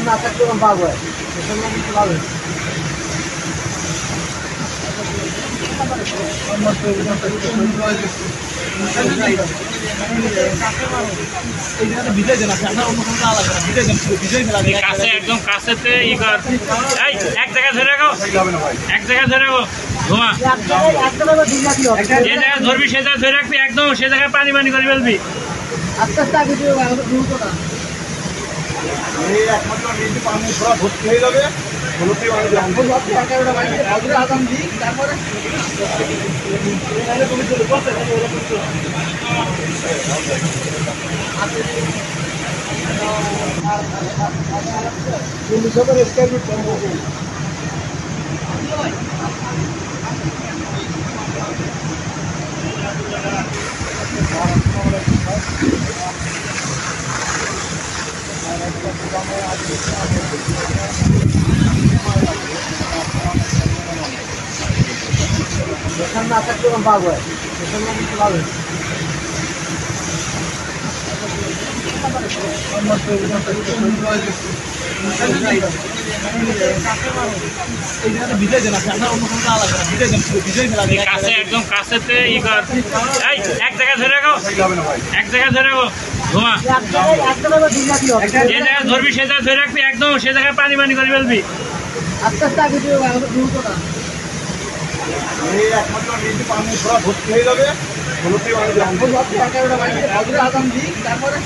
না থাকলে পাবো পাবে একদম কাছেতে এক জায়গায় ধরে রাখো, এক জায়গায় ধরে রাখো ধোঁয়া যে জায়গায় ধরবি সে জায়গায় ধরে রাখবি, একদম সে জায়গায় পানি পানি করে ফেলবি। আস্তে আস্তে আগে না একমাত্র পানি থোড়া ভর্তি হয়ে যাবে। আদান দিই তারপরে না থাকলে পাবো পাবে কাছে একদম কাছেতে এক জায়গায় ধরে রাখো, এক জায়গায় ধরে রাখো ধোঁয়া যে জায়গায় ধরবি সে জায়গায় ধরে রাখবি, একদম সে জায়গায় পানি পানি করে ফেলবি। আস্তে আস্তে আগে না একমাত্র পানি থোড়া ভর্তি হয়ে যাবে। আদান দিই তারপরে